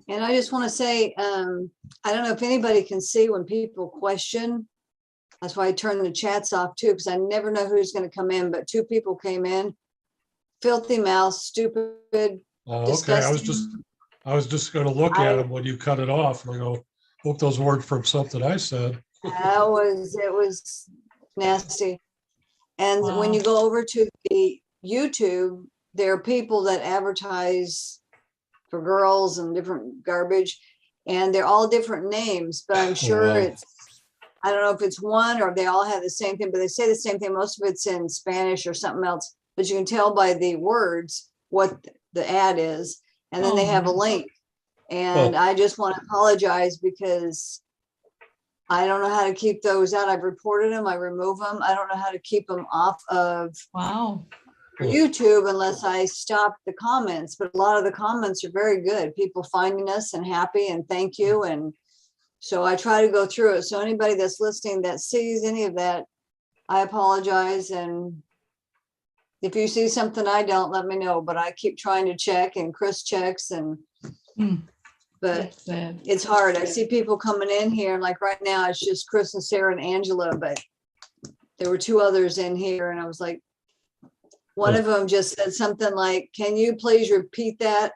And I just want to say, I don't know if anybody can see when people question. That's why I turn the chats off too, because I never know who's going to come in. But 2 people came in. Filthy mouth, stupid, Oh, okay. I was just going to look at them when you cut it off, and I go, hope those weren't from something I said. It was nasty. And when you go over to the YouTube, there are people that advertise for girls and different garbage, and they're all different names, but I'm sure I don't know if it's one or if they all have the same thing, but they say the same thing. Most of it's in Spanish or something else, but you can tell by the words what the ad is. And then they have a link. And I just want to apologize because I don't know how to keep those out. I've reported them. I remove them. I don't know how to keep them off of YouTube unless I stop the comments. But a lot of the comments are very good. People finding us and happy and thank you. And so I try to go through it. So anybody that's listening that sees any of that, I apologize. And if you see something I don't, let me know. But I keep trying to check, and Chris checks, and but it's hard. I see people coming in here, and like right now it's just Chris and Sarah and Angela, but there were 2 others in here, and I was like, one of them just said something like, can you please repeat that?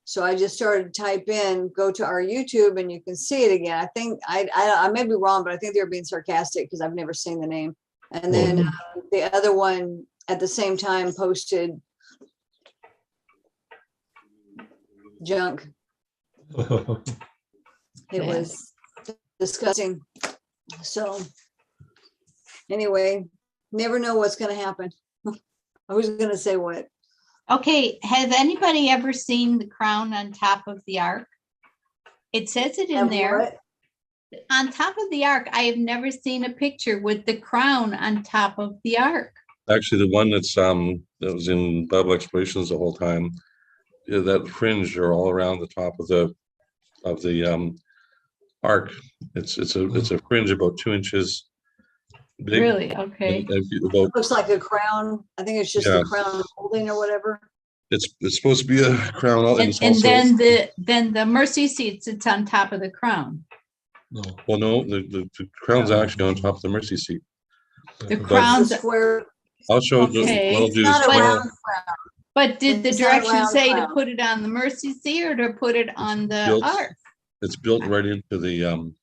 So I just started to type in, go to our YouTube, and you can see it again. I think I may be wrong, but I think they were being sarcastic because I've never seen the name. And then the other one at the same time posted junk. It was disgusting. So anyway, never know what's going to happen. Who's going to say what? Okay, has anybody ever seen the crown on top of the ark? It says it in there. What? On top of the ark, I have never seen a picture with the crown on top of the ark. Actually, the one that was in Bible Explorations the whole time, that fringe are all around the top of the ark. It's a fringe about 2 inches big. Really? Okay. It looks like a crown. I think it's just a crown holding or whatever. It's supposed to be a crown, and then the mercy seat sits on top of the crown. No. Well, no, the crown's actually on top of the mercy seat. The crown's square. I'll show you what I'll do is tomorrow. But did the direction say to put it on the mercy seat or to put it on the ark? It's built right into the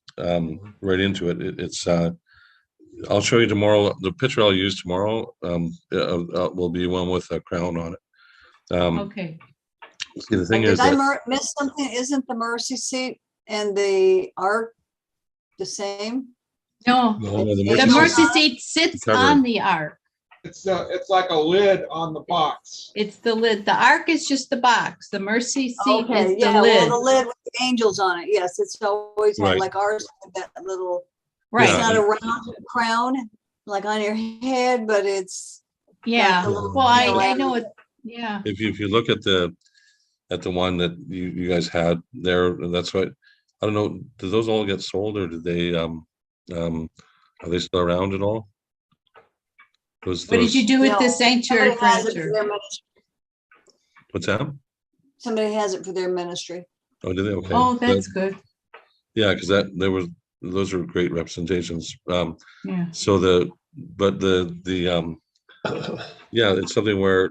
right into it. It's I'll show you tomorrow. The picture I'll use tomorrow will be one with a crown on it. Okay. See, the thing is, did I miss something? Isn't the mercy seat and the ark the same? No, the mercy seat sits on the ark. It's like a lid on the box. It's the lid. The ark is just the box. The mercy seat is the lid. Well, the lid with the angels on it. Yes, it's always had like ours, that little. Right. It's not a round crown like on your head, but it's well, I know it. Yeah. If you look at the one that you guys had there, that's what I don't know. Do those all get sold, or did they are they still around at all? What did you do with the sanctuary furniture? What's that? Somebody has it for their ministry. Oh, did they? Okay. Oh, that's good. Yeah, because those are great representations. So it's something where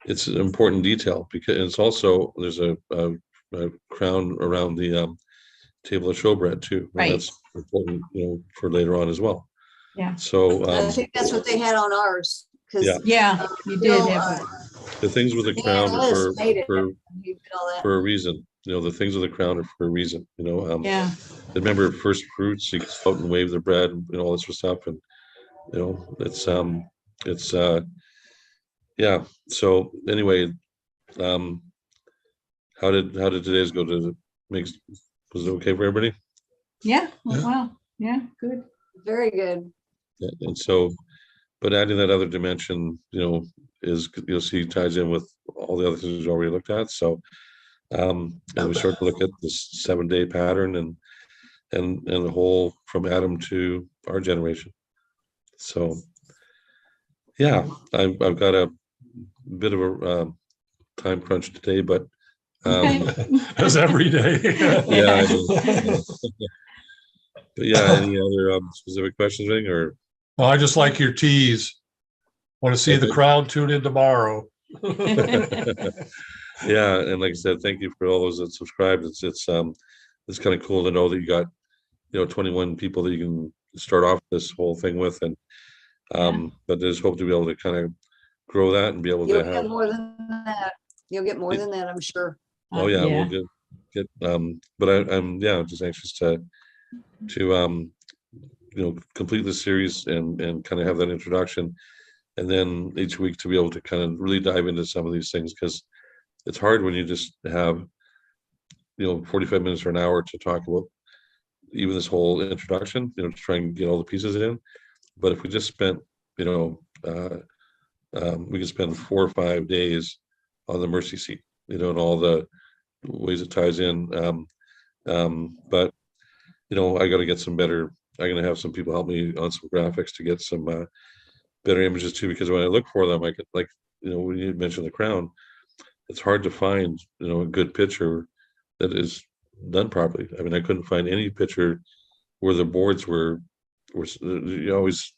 it's an important detail, because it's also there's a crown around the table of showbread too. Right. That's important, for later on as well. Yeah. So I think that's what they had on ours. You did have it. The things with the crown are for a reason. The things with the crown are for a reason. Remember first fruits, you can float and wave the bread, and all this sort of stuff, and it's So anyway, how did today's go? Was it okay for everybody? Yeah. Oh, wow. Yeah. Good. Very good. Yeah, and so, but adding that other dimension, is you'll see ties in with all the other things we've already looked at. So, and we start to look at this 7-day pattern and the whole from Adam to our generation. So, yeah, I've got a bit of a time crunch today, but As every day. Yeah, I know. But yeah, any other specific questions, Ving, or? Well, I just like your tease. Want to see the Okay. crown, tune in tomorrow. Yeah, and like I said, thank you for all those that subscribed. It's kind of cool to know that you got 21 people that you can start off this whole thing with, and but there's hope to be able to kind of grow that and be able You'll to get have. more than that. You'll get more than that, I'm sure. Oh yeah, we'll get but I'm just anxious to complete this series and kind of have that introduction, and then each week to be able to kind of really dive into some of these things, because it's hard when you just have 45 minutes or an hour to talk about even this whole introduction, to try and get all the pieces in. But if we just spent we could spend 4 or 5 days on the mercy seat, and all the ways it ties in. But I got to get some better. I'm going to have some people help me on some graphics to get some better images too, because when I look for them, I could, like, when you mentioned the crown, it's hard to find, a good picture that is done properly. I mean, I couldn't find any picture where the boards were you always,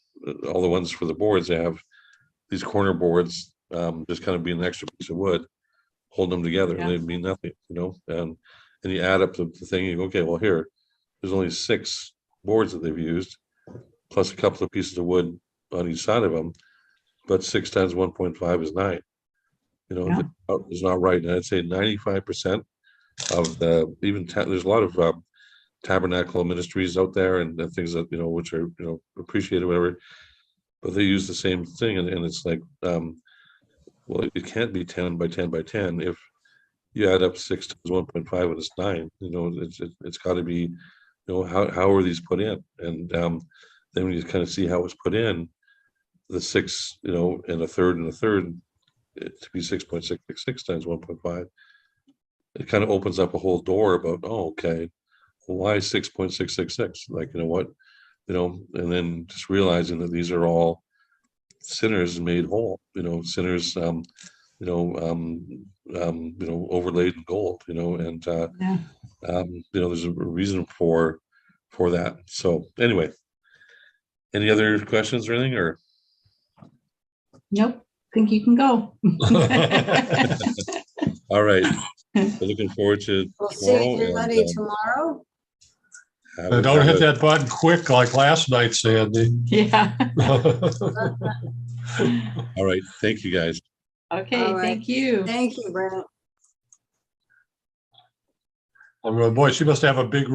all the ones for the boards, they have these corner boards, just kind of being an extra piece of wood, holding them together, and they mean nothing, and you add up the thing, you go, okay, well, here, there's only 6 boards that they've used, plus a couple of pieces of wood on each side of them, but 6 times 1.5 is 9. It's not right. And I'd say 95% of the, there's a lot of Tabernacle ministries out there and things that, which are, appreciated, whatever, but they use the same thing. And it's like, well, it can't be 10 by 10 by 10 if you add up 6 times 1.5 and it's 9. It's got to be, how are these put in? And then when you kind of see how it's put in, the 6, and a third and a third, to be 6.666 times 1.5, it kind of opens up a whole door about, oh, okay, well, why 6.666? Like, what, and then just realizing that these are all sinners made whole, sinners, overlaid in gold, and there's a reason for that. So anyway, any other questions or anything, or? Nope. Think you can go. All right. We're looking forward to We'll see tomorrow. everybody tomorrow. Don't hit that button quick like last night, Sandy. Yeah. All right. Thank you, guys. Okay. All right. Thank you. Thank you, Brent. I'm going, boy, she must have a big